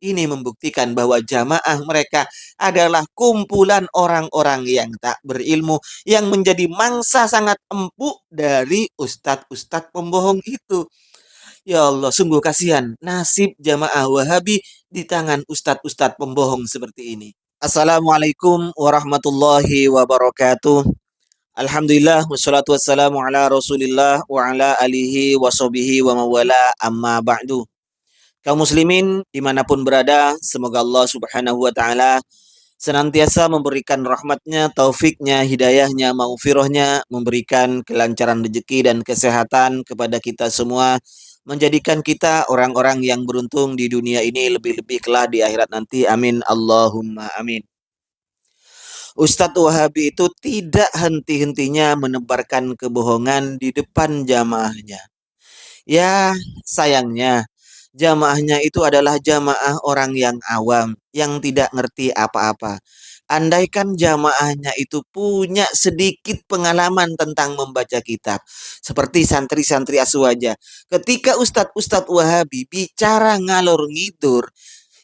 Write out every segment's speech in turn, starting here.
Ini membuktikan bahwa jamaah mereka adalah kumpulan orang-orang yang tak berilmu, yang menjadi mangsa sangat empuk dari ustadz-ustadz pembohong itu. Ya Allah, sungguh kasihan nasib jamaah Wahabi di tangan ustadz-ustadz pembohong seperti ini. Assalamualaikum warahmatullahi wabarakatuh. Alhamdulillah, wassalatu wassalamu ala rasulillah wa ala alihi wa sahbihi wa mawala amma ba'du. Kaum muslimin dimanapun berada, semoga Allah subhanahu wa ta'ala senantiasa memberikan rahmatnya, taufiknya, hidayahnya, maghfirahnya, memberikan kelancaran rezeki dan kesehatan kepada kita semua, menjadikan kita orang-orang yang beruntung di dunia ini, lebih-lebih kelak di akhirat nanti. Amin Allahumma amin. Ustadz Wahabi itu tidak henti-hentinya menebarkan kebohongan di depan jamaahnya. Ya, sayangnya jamaahnya itu adalah jamaah orang yang awam, yang tidak ngerti apa-apa. Andaikan jamaahnya itu punya sedikit pengalaman tentang membaca kitab, seperti santri-santri Aswaja. Ketika Ustadz-Ustadz Wahabi bicara ngalor ngidur,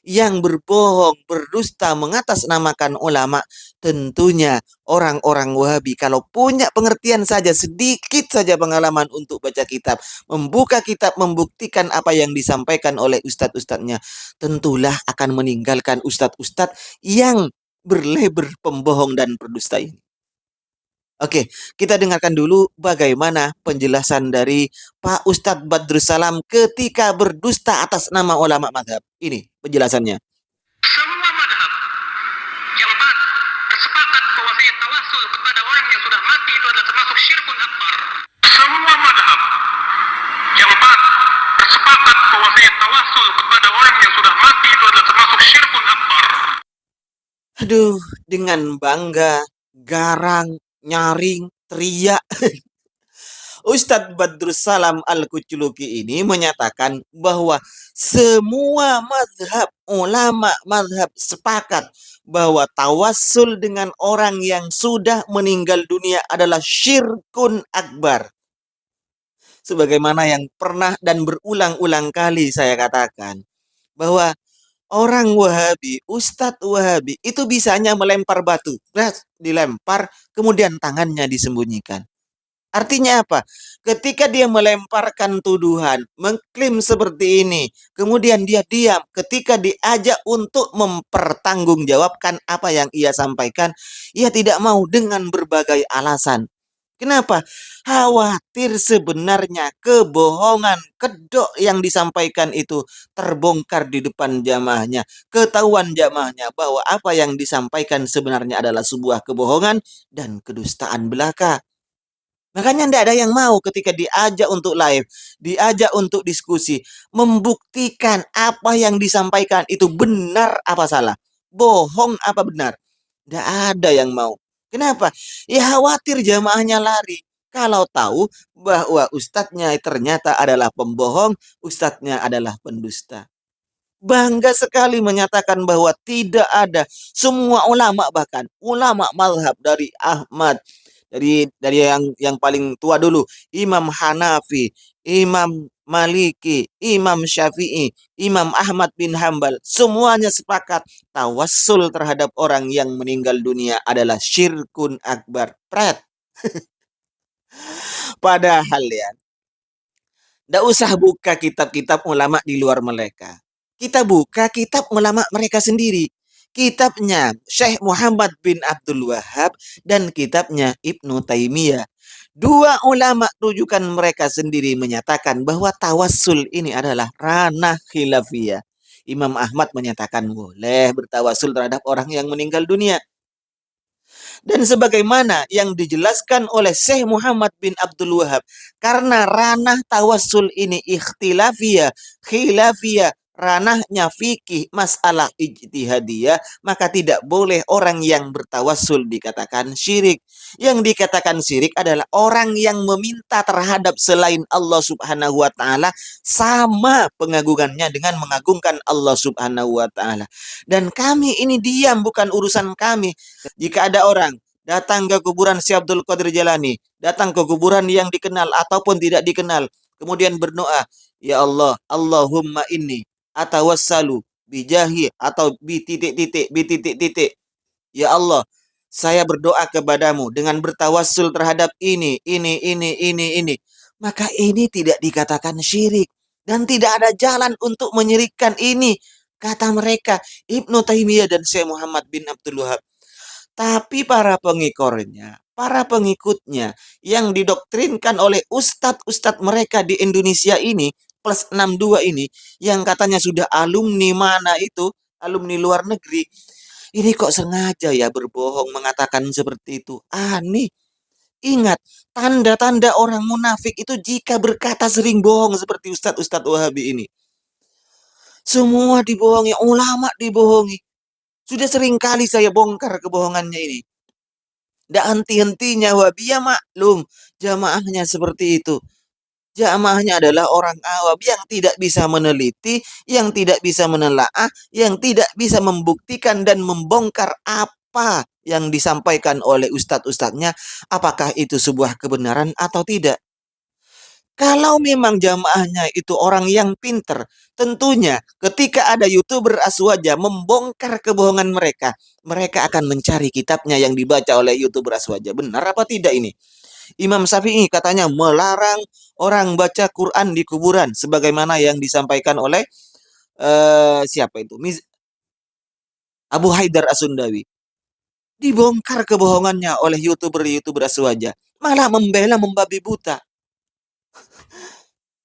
yang berbohong, berdusta, mengatasnamakan ulama, tentunya orang-orang Wahabi kalau punya pengertian saja, sedikit saja pengalaman untuk baca kitab, membuka kitab, membuktikan apa yang disampaikan oleh ustadz-ustadznya, tentulah akan meninggalkan ustadz-ustadz yang berlabel pembohong dan berdusta ini. Oke, kita dengarkan dulu bagaimana penjelasan dari Pak Ustadz Badrussalam ketika berdusta atas nama ulama madhab. Ini penjelasannya. Semua madhab yang bersepakat bahwa saya tawasul kepada orang yang sudah mati itu adalah termasuk syirkun akbar. Semua madhab yang bersepakat bahwa saya tawasul kepada orang yang sudah mati itu adalah termasuk syirkun akbar. Aduh, dengan bangga, garang, nyaring, teriak. Ustadz Badrussalam Al-Kuculuki ini menyatakan bahwa semua madhab, ulama madhab sepakat bahwa tawassul dengan orang yang sudah meninggal dunia adalah syirkun akbar. Sebagaimana yang pernah dan berulang-ulang kali saya katakan, bahwa orang Wahabi, Ustadz Wahabi, itu bisanya melempar batu. Dilempar, kemudian tangannya disembunyikan. Artinya apa? Ketika dia melemparkan tuduhan, mengklaim seperti ini, kemudian dia diam ketika diajak untuk mempertanggungjawabkan apa yang ia sampaikan, ia tidak mau dengan berbagai alasan. Kenapa? Khawatir sebenarnya kebohongan, kedok yang disampaikan itu terbongkar di depan jamaahnya. Ketahuan jamaahnya bahwa apa yang disampaikan sebenarnya adalah sebuah kebohongan dan kedustaan belaka. Makanya tidak ada yang mau ketika diajak untuk live, diajak untuk diskusi, membuktikan apa yang disampaikan itu benar apa salah, bohong apa benar. Tidak ada yang mau. Kenapa? Ya khawatir jamaahnya lari. Kalau tahu bahwa ustadznya ternyata adalah pembohong, ustadznya adalah pendusta. Bangga sekali menyatakan bahwa tidak ada semua ulama, bahkan ulama mazhab dari Ahmad, dari yang paling tua dulu, Imam Hanafi, Imam Maliki, Imam Syafi'i, Imam Ahmad bin Hambal, semuanya sepakat tawassul terhadap orang yang meninggal dunia adalah syirkun akbar. Pret. Padahal ya, tidak usah buka kitab-kitab ulama di luar mereka. Kita buka kitab ulama mereka sendiri. Kitabnya Syekh Muhammad bin Abdul Wahab dan kitabnya Ibnu Taimiyah. Dua ulama rujukan mereka sendiri menyatakan bahwa tawassul ini adalah ranah khilafiyah. Imam Ahmad menyatakan boleh bertawassul terhadap orang yang meninggal dunia. Dan sebagaimana yang dijelaskan oleh Syekh Muhammad bin Abdul Wahab, karena ranah tawassul ini ikhtilafiyah, khilafiyah, ranahnya fikih, masalah ijtihadiyah, maka tidak boleh orang yang bertawassul dikatakan syirik. Yang dikatakan syirik adalah orang yang meminta terhadap selain Allah Subhanahu wa taala sama pengagungannya dengan mengagungkan Allah Subhanahu wa taala. Dan kami ini diam, bukan urusan kami. Jika ada orang datang ke kuburan Syekh Abdul Qadir Jalani, datang ke kuburan yang dikenal ataupun tidak dikenal, kemudian berdoa, ya Allah, Allahumma inni atawassalu bijahi atau bi titik titik bi titik titik. Ya Allah, saya berdoa kepadamu dengan bertawassul terhadap ini. Maka ini tidak dikatakan syirik. Dan tidak ada jalan untuk menyirikkan ini. Kata mereka, Ibnu Taimiyah dan Syekh Muhammad bin Abdul Wahab. Tapi para pengikutnya yang didoktrinkan oleh ustadz-ustadz mereka di Indonesia ini, plus 62 ini, yang katanya sudah alumni mana itu, alumni luar negeri, ini kok sengaja ya berbohong mengatakan seperti itu. Aneh. Ingat, tanda-tanda orang munafik itu jika berkata sering bohong seperti ustadz-ustadz Wahabi ini. Semua dibohongi, ulama dibohongi. Sudah sering kali saya bongkar kebohongannya ini. Tidak henti-hentinya Wahabiyah maklum. Jamaahnya seperti itu. Jamaahnya adalah orang awam yang tidak bisa meneliti, yang tidak bisa menelaah, yang tidak bisa membuktikan dan membongkar apa yang disampaikan oleh ustadz-ustadznya, apakah itu sebuah kebenaran atau tidak. Kalau memang jamaahnya itu orang yang pinter, tentunya ketika ada YouTuber Aswaja membongkar kebohongan mereka, mereka akan mencari kitabnya yang dibaca oleh YouTuber Aswaja. Benar apa tidak ini? Imam Syafi'i katanya melarang orang baca Quran di kuburan sebagaimana yang disampaikan oleh siapa itu? Abu Haidar Asundawi. Dibongkar kebohongannya oleh YouTuber Aswaja. Malah membela membabi buta.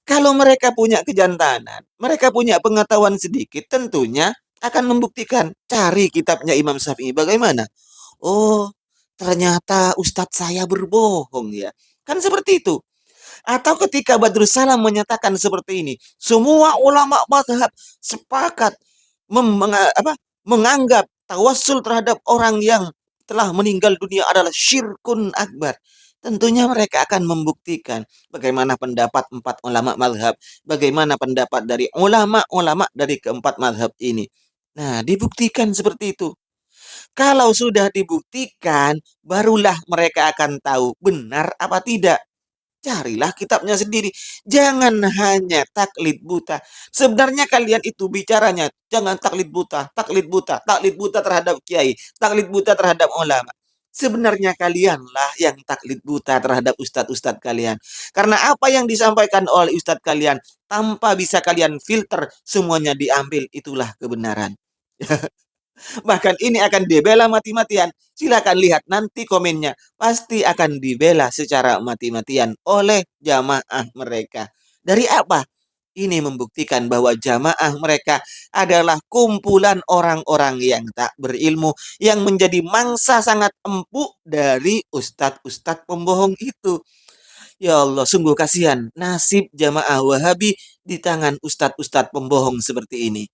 Kalau mereka punya kejantanan, mereka punya pengetahuan sedikit, tentunya akan membuktikan. Cari kitabnya Imam Syafi'i bagaimana? Oh, ternyata ustadz saya berbohong ya. Kan seperti itu. Atau ketika Badrus Salam menyatakan seperti ini, semua ulama mazhab sepakat menganggap tawassul terhadap orang yang telah meninggal dunia adalah syirkun akbar. Tentunya mereka akan membuktikan bagaimana pendapat empat ulama mazhab, bagaimana pendapat dari ulama-ulama dari keempat mazhab ini. Nah, dibuktikan seperti itu. Kalau sudah dibuktikan, barulah mereka akan tahu benar apa tidak. Carilah kitabnya sendiri. Jangan hanya taklid buta. Sebenarnya kalian itu bicaranya jangan taklid buta, taklid buta terhadap kiai, taklid buta terhadap ulama. Sebenarnya kalianlah yang taklid buta terhadap ustadz-ustadz kalian. Karena apa yang disampaikan oleh ustadz kalian, tanpa bisa kalian filter, semuanya diambil, itulah kebenaran. Bahkan ini akan dibela mati-matian. Silakan lihat nanti komennya. Pasti akan dibela secara mati-matian oleh jamaah mereka. Dari apa? Ini membuktikan bahwa jamaah mereka adalah kumpulan orang-orang yang tak berilmu, yang menjadi mangsa sangat empuk dari ustadz-ustadz pembohong itu. Ya Allah, sungguh kasihan nasib jamaah Wahabi di tangan ustadz-ustadz pembohong seperti ini.